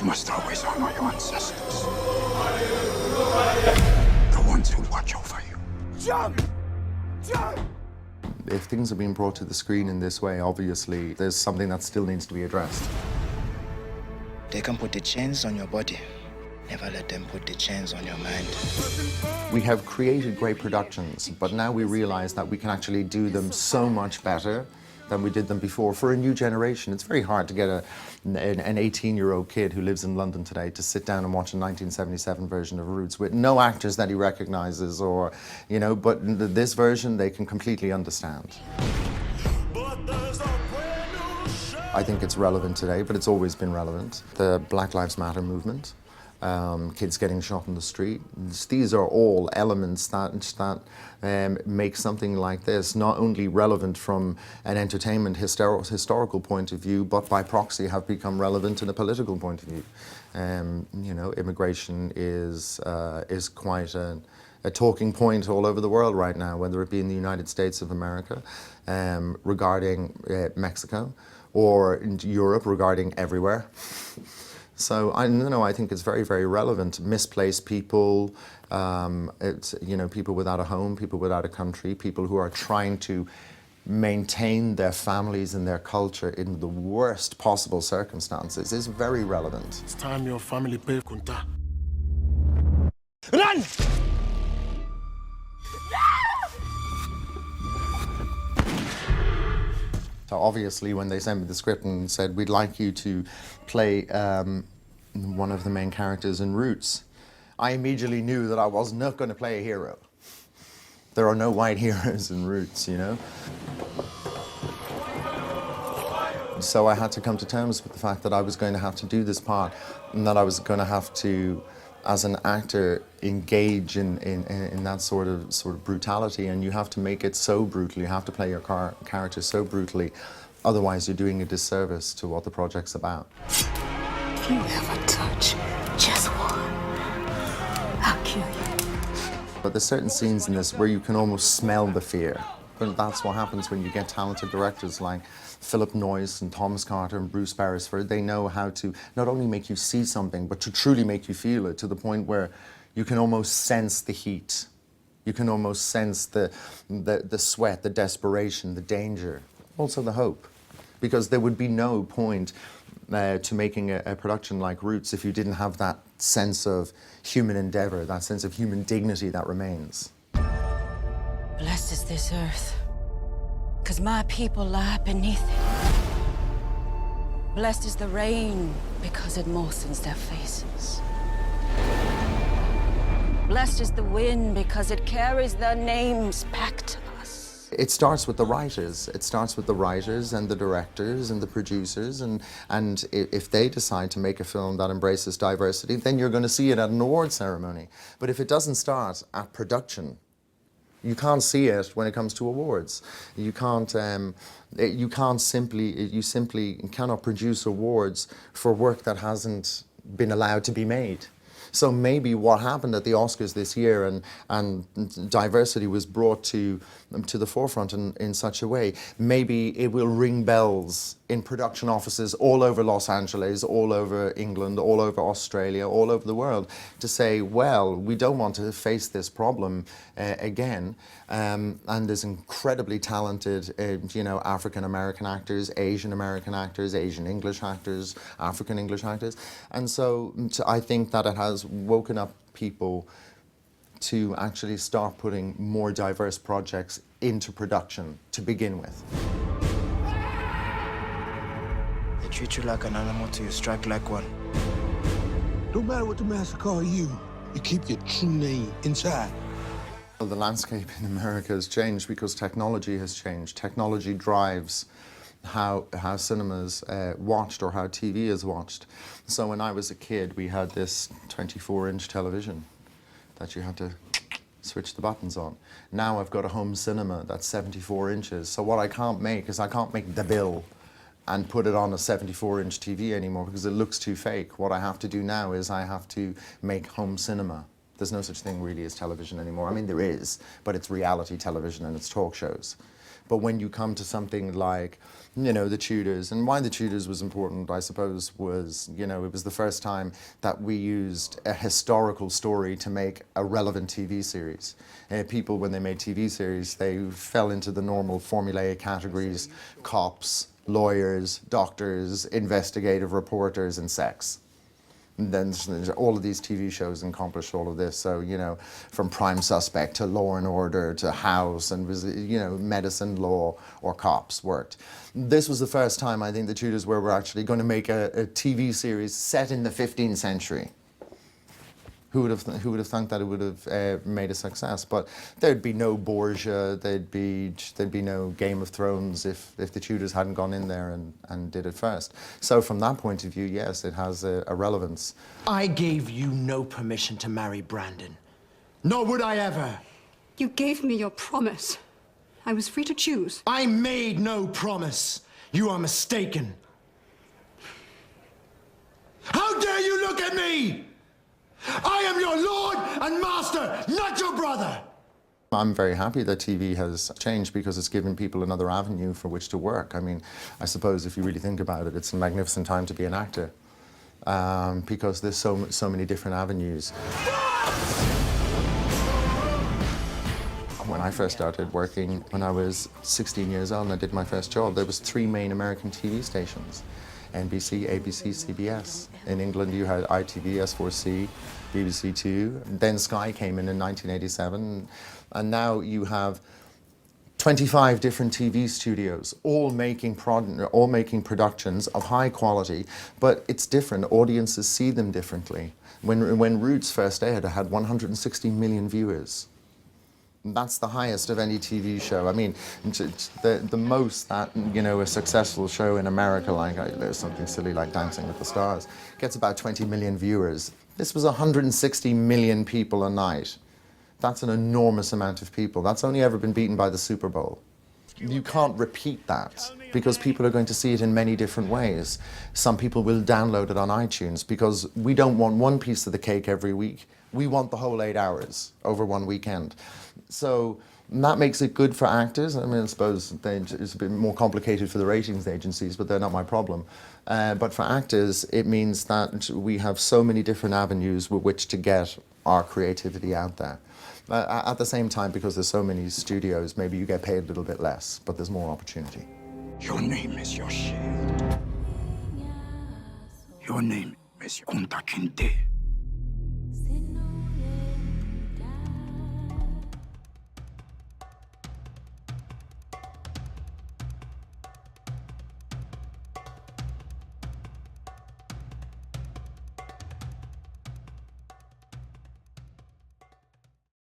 You must always honor your ancestors. The ones who watch over you. Jump! Jump! If things are being brought to the screen in this way, obviously, there's something that still needs to be addressed. They can put the chains on your body. Never let them put the chains on your mind. We have created great productions, but now we realize that we can actually do them so much better than we did them before for a new generation. It's very hard to get an 18-year-old kid who lives in London today to sit down and watch a 1977 version of Roots with no actors that he recognizes or, you know, but this version they can completely understand. I think it's relevant today, but it's always been relevant. The Black Lives Matter movement, kids getting shot in the street. These are all elements that make something like this not only relevant from an entertainment historical point of view, but by proxy have become relevant in a political point of view. You know, immigration is quite a talking point all over the world right now, whether it be in the United States of America, regarding Mexico, or in Europe regarding everywhere. So I think it's very, very relevant. Misplaced people, it's, you know, people without a home, people without a country, people who are trying to maintain their families and their culture in the worst possible circumstances is very relevant. It's time your family Bill Kunta. Run! So obviously when they sent me the script and said, we'd like you to play one of the main characters in Roots, I immediately knew that I was not going to play a hero. There are no white heroes in Roots, you know? So I had to come to terms with the fact that I was going to have to do this part and that I was going to have to, as an actor, engage in that sort of brutality, and you have to make it so brutal, you have to play your character so brutally, otherwise you're doing a disservice to what the project's about. If you ever touch just one, I'll kill you. But there's certain scenes in this where you can almost smell the fear. But that's what happens when you get talented directors like Philip Noyce and Thomas Carter and Bruce Beresford. They know how to not only make you see something, but to truly make you feel it, to the point where you can almost sense the heat. You can almost sense the sweat, the desperation, the danger, also the hope. Because there would be no point to making a production like Roots if you didn't have that sense of human endeavor, that sense of human dignity that remains. Blessed is this earth, because my people lie beneath it. Blessed is the rain, because it moistens their faces. Blessed is the wind, because it carries their names back to us. It starts with the writers. It starts with the writers and the directors and the producers, and if they decide to make a film that embraces diversity, then you're going to see it at an award ceremony. But if it doesn't start at production, you can't see it when it comes to awards. You simply cannot produce awards for work that hasn't been allowed to be made. So maybe what happened at the Oscars this year, and diversity was brought to the forefront in such a way, maybe it will ring bells in production offices all over Los Angeles, all over England, all over Australia, all over the world, to say, well, we don't want to face this problem again. And there's incredibly talented, African-American actors, Asian-American actors, Asian English actors, African English actors. And so I think that it has woken up people to actually start putting more diverse projects into production to begin with. They treat you like an animal till you strike like one. No matter what the master call you, you keep your true name inside. Well, the landscape in America has changed because technology has changed. Technology drives how cinemas watched or how TV is watched. So when I was a kid, we had this 24-inch television that you had to switch the buttons on. Now I've got a home cinema that's 74 inches. So what I can't make is I can't make The Bill and put it on a 74-inch TV anymore because it looks too fake. What I have to do now is I have to make home cinema. There's no such thing really as television anymore. I mean, there is, but it's reality television and it's talk shows. But when you come to something like, you know, the Tudors, and why the Tudors was important, I suppose, was, you know, it was the first time that we used a historical story to make a relevant TV series. People, when they made TV series, they fell into the normal formulaic categories: cops, lawyers, doctors, investigative reporters, and sex. And then all of these TV shows accomplished all of this. So, you know, from Prime Suspect to Law and Order to House, and was, you know, medicine, law, or cops worked. This was the first time, I think, the Tudors were actually going to make a TV series set in the 15th century. Who would have thought that it would have made a success? But there'd be no Borgia, there'd be no Game of Thrones if the Tudors hadn't gone in there and did it first. So from that point of view, yes, it has a relevance. I gave you no permission to marry Brandon. Nor would I ever. You gave me your promise. I was free to choose. I made no promise. You are mistaken. How dare you look at me? I am your lord and master, not your brother! I'm very happy that TV has changed because it's given people another avenue for which to work. I mean, I suppose if you really think about it, it's a magnificent time to be an actor because there's so many different avenues. When I first started working, when I was 16 years old and I did my first job, there was 3 main American TV stations: NBC, ABC, CBS. In England, you had ITV, S4C, BBC Two. Then Sky came in 1987, and now you have 25 different TV studios, all making productions of high quality, but it's different. Audiences see them differently. When Roots first aired, it had 160 million viewers. That's the highest of any TV show. I mean, the most that, you know, a successful show in America, like there's something silly like Dancing with the Stars, gets about 20 million viewers. This was 160 million people a night. That's an enormous amount of people. That's only ever been beaten by the Super Bowl. You can't repeat that because people are going to see it in many different ways. Some people will download it on iTunes because we don't want one piece of the cake every week. We want the whole 8 hours over one weekend. So that makes it good for actors. I mean, I suppose it's a bit more complicated for the ratings agencies, but they're not my problem. But for actors, it means that we have so many different avenues with which to get our creativity out there. At the same time, because there's so many studios, maybe you get paid a little bit less, but there's more opportunity. Your name is your shield. Your name is Kunta Kinte.